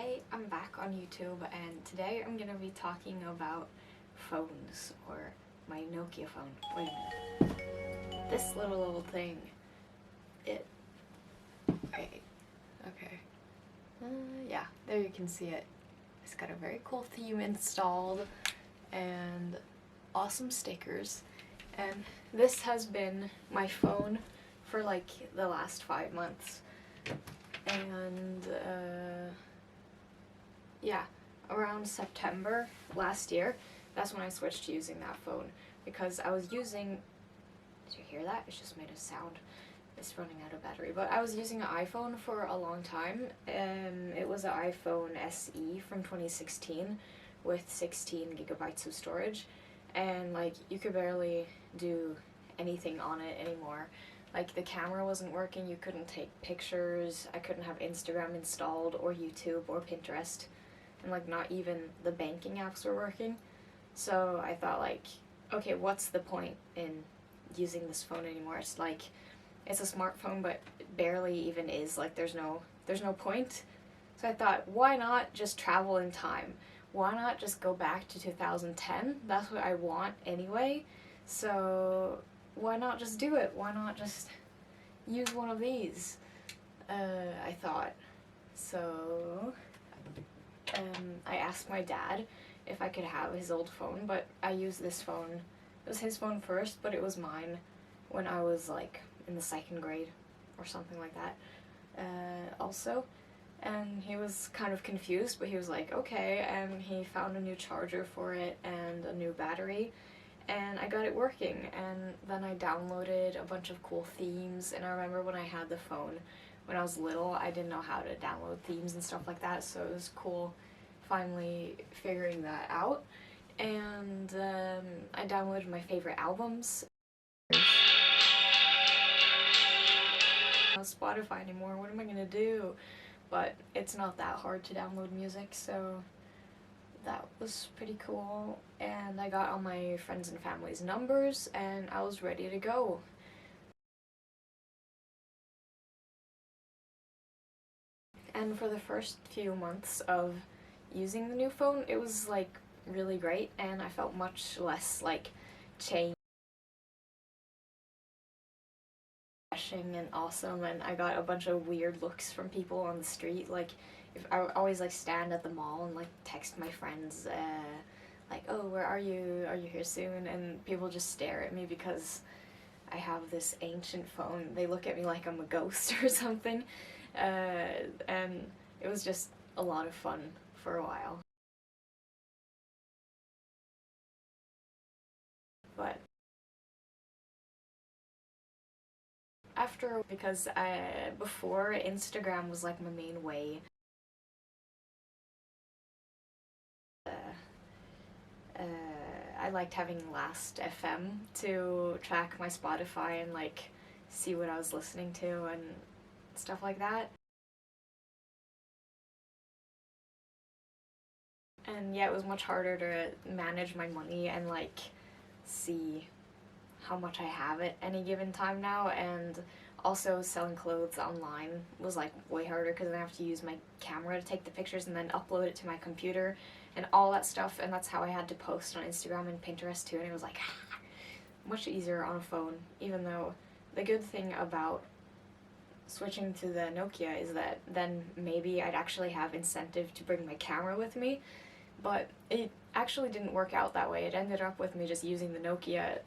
Hi, I'm back on YouTube and today I'm going to be talking about phones, or my Nokia phone. Wait a minute. This little thing, wait, okay. Yeah, there you can see it. It's got a very cool theme installed and awesome stickers. And this has been my phone for like the last 5 months. And yeah, around September last year, that's when I switched to using that phone, because I was using, did you hear that? It just made a sound. It's running out of battery. But I was using an iPhone for a long time. It was an iPhone SE from 2016 with 16 gigabytes of storage, and like you could barely do anything on it anymore. Like the camera wasn't working, you couldn't take pictures, I couldn't have Instagram installed or YouTube or Pinterest, and like not even the banking apps were working. So I thought, like, okay, what's the point in using this phone anymore? It's like, it's a smartphone but it barely even is, like there's no point. So I thought, why not just travel in time? Why not just go back to 2010? That's what I want anyway. So why not just do it? Why not just use one of these? I thought. So I asked my dad if I could have his old phone, but I used this phone. It was his phone first, but it was mine when I was like in the 2nd grade or something like that also. And he was kind of confused, but he was like, okay, and he found a new charger for it and a new battery, and I got it working. And then I downloaded a bunch of cool themes, and I remember when I had the phone when I was little, I didn't know how to download themes and stuff like that, so it was cool finally figuring that out. And I downloaded my favorite albums. Spotify anymore, what am I gonna do? But it's not that hard to download music, so that was pretty cool. And I got all my friends and family's numbers, and I was ready to go. And for the first few months of using the new phone, it was like really great, and I felt much less like changed and awesome. And I got a bunch of weird looks from people on the street. Like, if I would always like stand at the mall and like text my friends like, oh, where are you here soon? And people just stare at me because I have this ancient phone. They look at me like I'm a ghost or something. And it was just a lot of fun for a while. But after, because before, Instagram was like my main way. I liked having Last FM to track my Spotify and like see what I was listening to and stuff like that. And yeah, it was much harder to manage my money and like see how much I have at any given time now. And also selling clothes online was like way harder because I have to use my camera to take the pictures and then upload it to my computer and all that stuff. And that's how I had to post on Instagram and Pinterest too, and it was like much easier on a phone. Even though the good thing about switching to the Nokia is that then maybe I'd actually have incentive to bring my camera with me, but it actually didn't work out that way. It ended up with me just using the Nokia.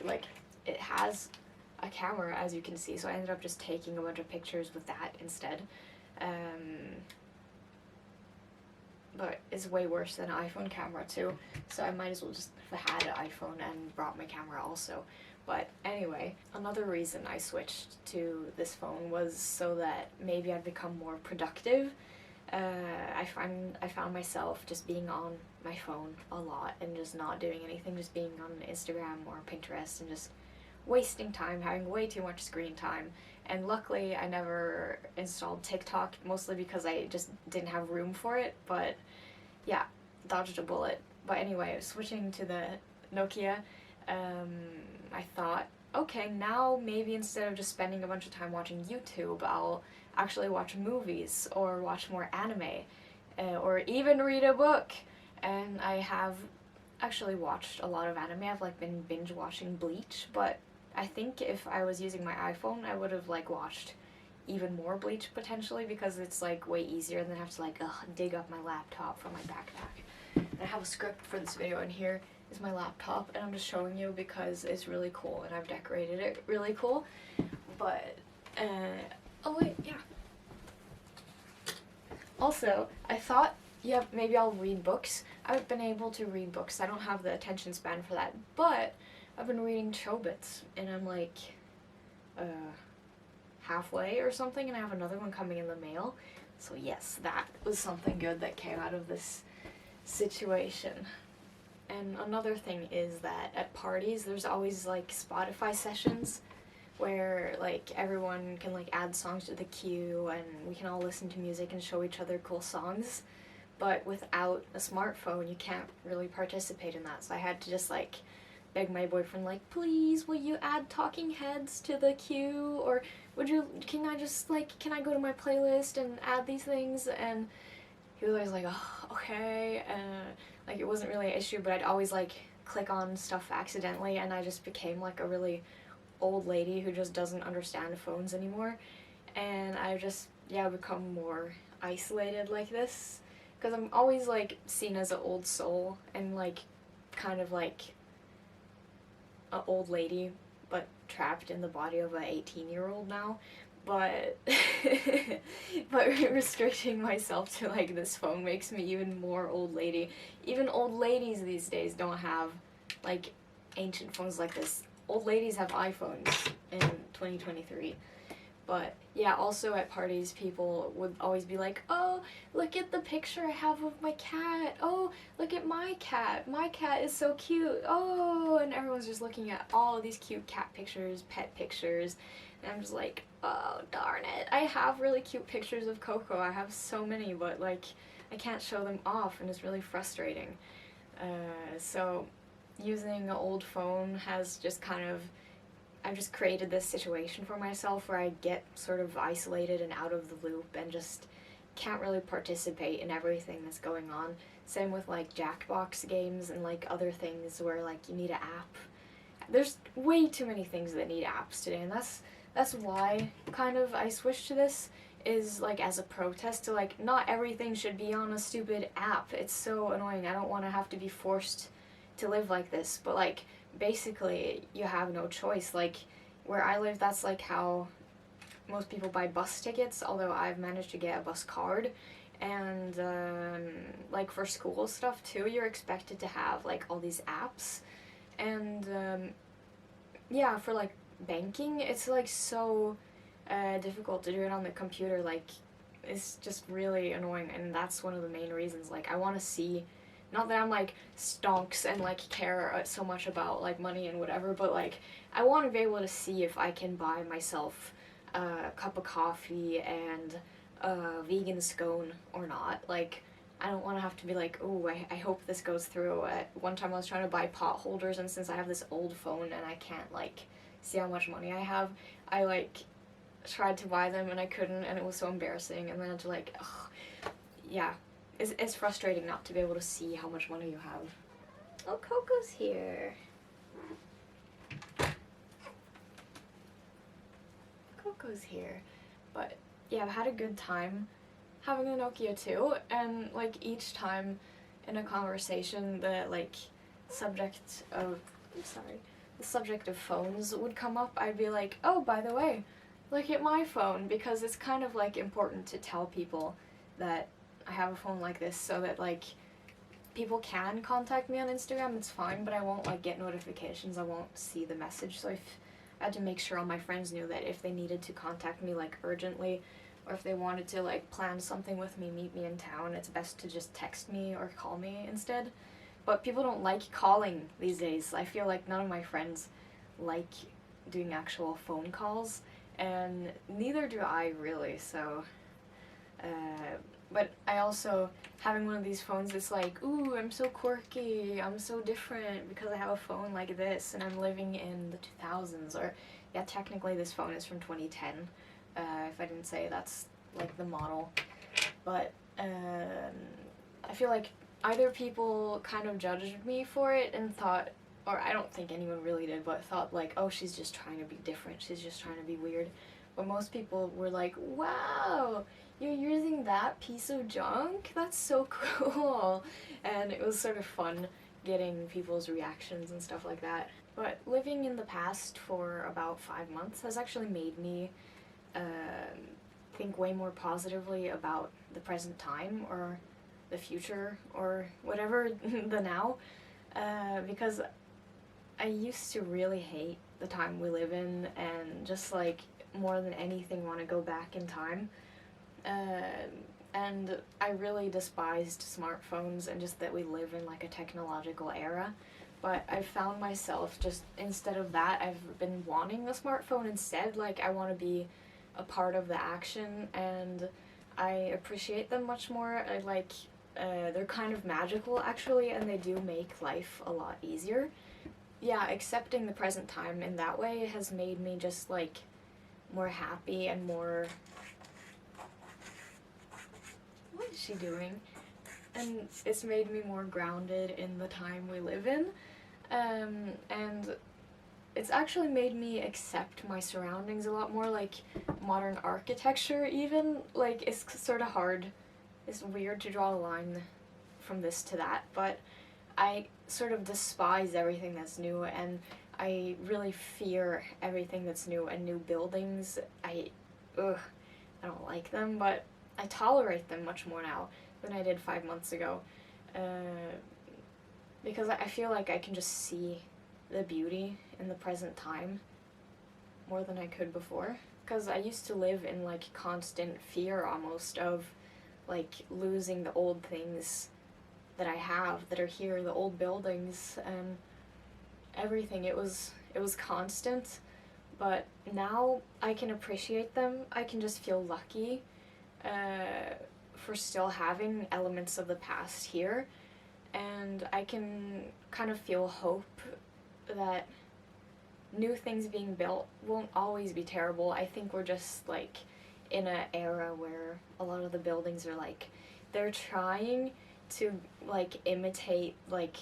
Like, it has a camera, as you can see, so I ended up just taking a bunch of pictures with that instead. But it's way worse than an iPhone camera too, so I might as well just have had an iPhone and brought my camera also. But anyway, another reason I switched to this phone was so that maybe I'd become more productive. I found myself just being on my phone a lot and just not doing anything, just being on Instagram or Pinterest and just wasting time, having way too much screen time. And luckily I never installed TikTok, mostly because I just didn't have room for it. But yeah, dodged a bullet. But anyway, switching to the Nokia, I thought, okay, now maybe instead of just spending a bunch of time watching YouTube, I'll actually watch movies or watch more anime. or even read a book. And I have actually watched a lot of anime. I've like been binge watching Bleach, but I think if I was using my iPhone, I would have like watched even more Bleach potentially, because it's like way easier than I have to like dig up my laptop from my backpack. And I have a script for this video, and here is my laptop, and I'm just showing you because it's really cool and I've decorated it really cool. But oh wait, yeah. Also, I thought, yeah, maybe I'll read books. I've been able to read books. I don't have the attention span for that, but I've been reading Chobits, and I'm like halfway or something, and I have another one coming in the mail. So yes, that was something good that came out of this situation. And another thing is that at parties, there's always like Spotify sessions where like everyone can like add songs to the queue, and we can all listen to music and show each other cool songs. But without a smartphone, you can't really participate in that. So I had to just like beg my boyfriend, like, please, will you add Talking Heads to the queue? Or can I go to my playlist and add these things? And he was always like, oh, okay. Like, it wasn't really an issue, but I'd always like click on stuff accidentally, and I just became like a really old lady who just doesn't understand phones anymore. And I've just, yeah, become more isolated like this. Because I'm always like seen as an old soul, and like kind of like an old lady, but trapped in the body of an 18-year-old now. But but restricting myself to like this phone makes me even more old lady. Even old ladies these days don't have like ancient phones like this. Old ladies have iPhones in 2023. But yeah, also at parties, people would always be like, oh, look at the picture I have of my cat. Oh, look at my cat. My cat is so cute. Oh, and everyone's just looking at all of these cute cat pictures, pet pictures. And I'm just like, oh, darn it. I have really cute pictures of Coco. I have so many, but like, I can't show them off, and it's really frustrating. So using an old phone has just kind of, I've just created this situation for myself where I get sort of isolated and out of the loop and just can't really participate in everything that's going on. Same with like Jackbox games and like other things where like you need an app. There's way too many things that need apps today, and that's why kind of I switched to this, is like as a protest to like not everything should be on a stupid app. It's so annoying. I don't want to have to be forced to live like this, but like basically you have no choice. Like where I live, that's like how most people buy bus tickets, although I've managed to get a bus card. And like for school stuff too, you're expected to have like all these apps. And yeah, for like banking, it's like so difficult to do it on the computer. Like it's just really annoying, and that's one of the main reasons. Like I want to see, not that I'm like stonks and like care so much about like money and whatever, but like I want to be able to see if I can buy myself a cup of coffee and a vegan scone or not. Like I don't want to have to be like, oh, I hope this goes through. One time I was trying to buy pot holders, and since I have this old phone and I can't like see how much money I have, I like tried to buy them and I couldn't, and it was so embarrassing. And then I had to like, ugh, yeah. It's frustrating not to be able to see how much money you have. Oh, Coco's here. Coco's here. But yeah, I've had a good time having a Nokia too, and like each time in a conversation the subject of the subject of phones would come up, I'd be like, oh, by the way, look at my phone, because it's kind of like important to tell people that I have a phone like this, so that like people can contact me on Instagram. It's fine, but I won't like get notifications. I won't see the message. So I had to make sure all my friends knew that if they needed to contact me like urgently, or if they wanted to like plan something with me, meet me in town, it's best to just text me or call me instead. But people don't like calling these days. I feel like none of my friends like doing actual phone calls, and neither do I really. So but I also, having one of these phones, it's like, ooh, I'm so quirky, I'm so different because I have a phone like this, and I'm living in the 2000s, or, yeah, technically this phone is from 2010, if I didn't say that's, like, the model, but, I feel like either people kind of judged me for it and thought, or I don't think anyone really did, but thought like, oh, she's just trying to be different, she's just trying to be weird. But most people were like, wow, you're using that piece of junk? That's so cool. And it was sort of fun getting people's reactions and stuff like that. But living in the past for about 5 months has actually made me think way more positively about the present time or the future or whatever, the now, because I used to really hate the time we live in and just like more than anything want to go back in time. And I really despised smartphones and just that we live in like a technological era. But I found myself just, instead of that, I've been wanting the smartphone instead. Like, I want to be a part of the action, and I appreciate them much more. I like, they're kind of magical actually, and they do make life a lot easier. Yeah, accepting the present time in that way has made me just like more happy and more... What is she doing? And it's made me more grounded in the time we live in. And it's actually made me accept my surroundings a lot more, like modern architecture even. Like, it's sort of hard, it's weird to draw a line from this to that, but I sort of despise everything that's new, and I really fear everything that's new and new buildings. I don't like them, but I tolerate them much more now than I did 5 months ago, because I feel like I can just see the beauty in the present time more than I could before. Because I used to live in like constant fear almost of like losing the old things that I have that are here, the old buildings and everything. It was constant, but now I can appreciate them. I can just feel lucky for still having elements of the past here, and I can kind of feel hope that new things being built won't always be terrible. I think we're just like in an era where a lot of the buildings are like, they're trying to like imitate like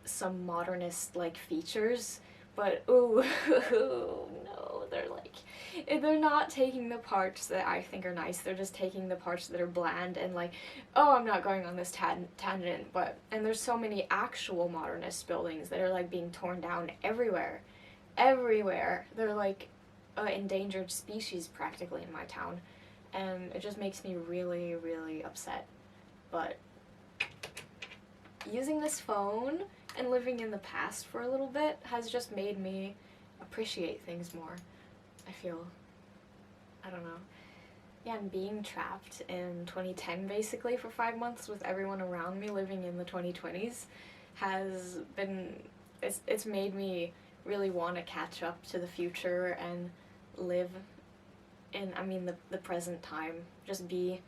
some modernist like features, but ooh, no, they're not taking the parts that I think are nice. They're just taking the parts that are bland and like, oh, I'm not going on this tangent, but, and there's so many actual modernist buildings that are like being torn down everywhere. They're like an endangered species practically in my town, and it just makes me really, really upset. But using this phone and living in the past for a little bit has just made me appreciate things more, I feel. I don't know. Yeah, and being trapped in 2010 basically for 5 months with everyone around me living in the 2020s has been, it's made me really want to catch up to the future and live in, the present time, just be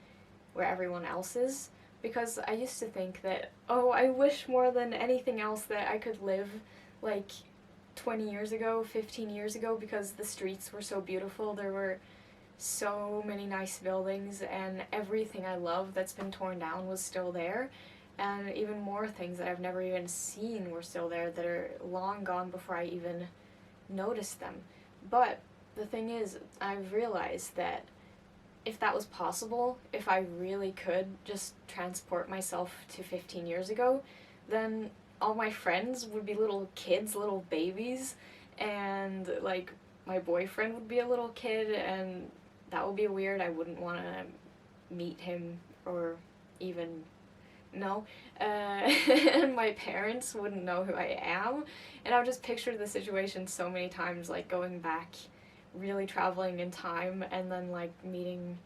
where everyone else is. Because I used to think that, oh, I wish more than anything else that I could live like 20 years ago, 15 years ago, because the streets were so beautiful. There were so many nice buildings, and everything I love that's been torn down was still there. And even more things that I've never even seen were still there that are long gone before I even noticed them. But the thing is, I've realized that if that was possible, if I really could just transport myself to 15 years ago, then all my friends would be little kids, little babies, and like my boyfriend would be a little kid, and that would be weird. I wouldn't want to meet him or even know. And my parents wouldn't know who I am, and I would just picture the situation so many times, like going back, really traveling in time, and then like meeting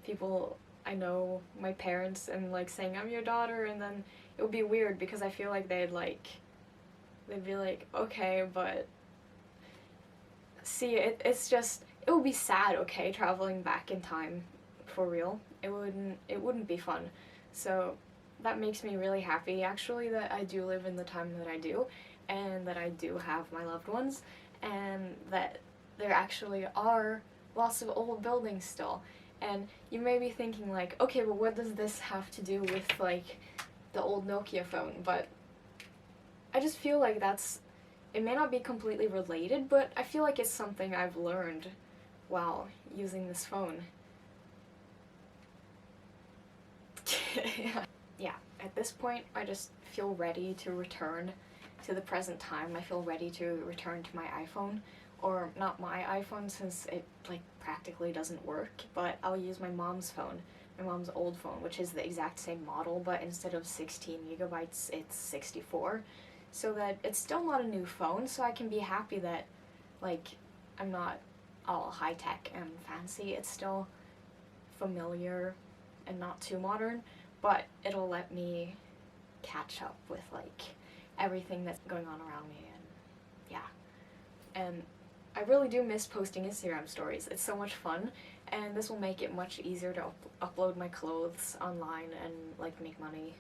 people I know, my parents, and like saying I'm your daughter, and then it would be weird because I feel like they'd be like, okay, but see, it's just, it would be sad, okay, traveling back in time for real. It wouldn't be fun. So that makes me really happy actually that I do live in the time that I do, and that I do have my loved ones, and that there actually are lots of old buildings still. And you may be thinking like, okay, but what does this have to do with like the old Nokia phone? But I just feel like it may not be completely related, but I feel like it's something I've learned while using this phone. Yeah, at this point, I just feel ready to return to the present time. I feel ready to return to my iPhone, or not my iPhone since it like practically doesn't work, but I'll use my mom's phone, my mom's old phone, which is the exact same model, but instead of 16 gigabytes, it's 64, so that it's still not a new phone, so I can be happy that like I'm not all high-tech and fancy. It's still familiar and not too modern, but it'll let me catch up with like everything that's going on around me, and yeah. And I really do miss posting Instagram stories. It's so much fun, and this will make it much easier to upload my clothes online and like make money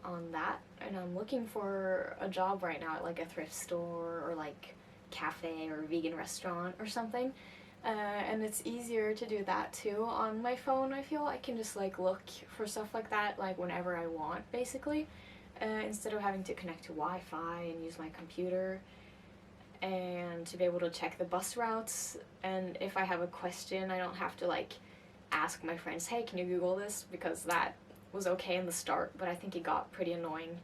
on that. And I'm looking for a job right now at like a thrift store or like cafe or vegan restaurant or something. And it's easier to do that too on my phone. I feel I can just like look for stuff like that like whenever I want, basically, instead of having to connect to Wi-Fi and use my computer, and to be able to check the bus routes. And if I have a question, I don't have to like ask my friends, hey, can you Google this? Because that was okay in the start, but I think it got pretty annoying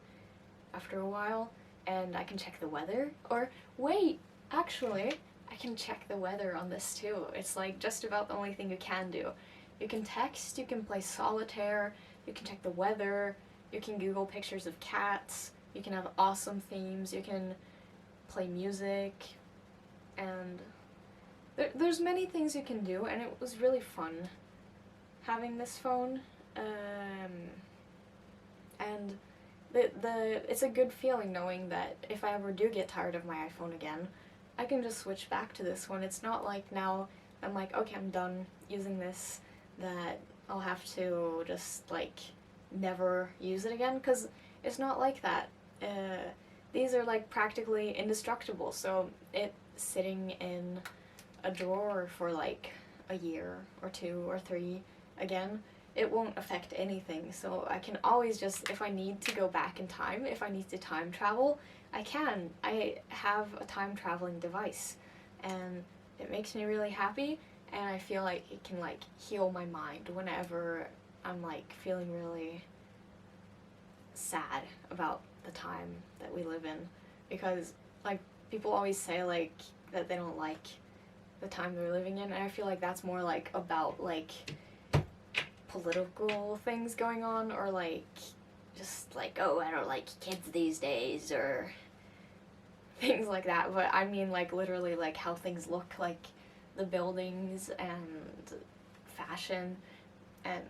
after a while. And I can check the weather, or wait, actually, I can check the weather on this too. It's like just about the only thing you can do. You can text, you can play solitaire, you can check the weather, you can Google pictures of cats, you can have awesome themes, you can play music, and there's many things you can do, and it was really fun having this phone. And it's a good feeling knowing that if I ever do get tired of my iPhone again, I can just switch back to this one. It's not like now I'm like, okay, I'm done using this, that I'll have to just like never use it again, because it's not like that. These are like practically indestructible, so it sitting in a drawer for like a year or 2 or 3 again, it won't affect anything. So I can always just, if I need to go back in time, if I need to time travel, I can. I have a time traveling device, and it makes me really happy, and I feel like it can like heal my mind whenever I'm like feeling really sad about the time that we live in, because like people always say like that they don't like the time they're living in, and I feel like that's more like about like political things going on, or like just like, oh, I don't like kids these days, or things like that. But I mean like literally like how things look, like the buildings and fashion, and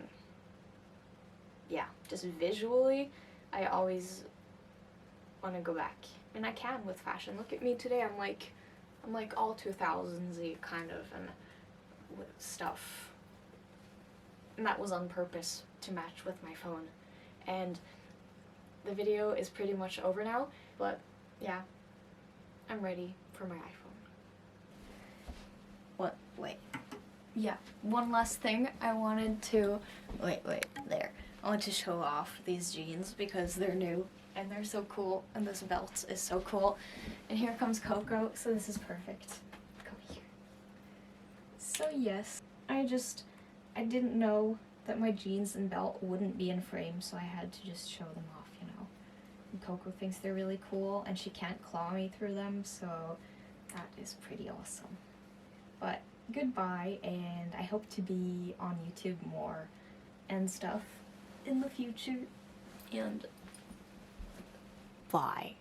yeah, just visually I always want to go back, and I can with fashion. Look at me today. I'm like all 2000s-y kind of, and with stuff, and that was on purpose to match with my phone. And the video is pretty much over now, but yeah, I'm ready for my iPhone. What? Wait. Yeah, one last thing I wanted to, there. I want to show off these jeans because they're new and they're so cool, and this belt is so cool. And here comes Coco, so this is perfect. Come here. So yes, I didn't know that my jeans and belt wouldn't be in frame, so I had to just show them off, you know. And Coco thinks they're really cool, and she can't claw me through them, so that is pretty awesome. But goodbye, and I hope to be on YouTube more and stuff in the future, and bye.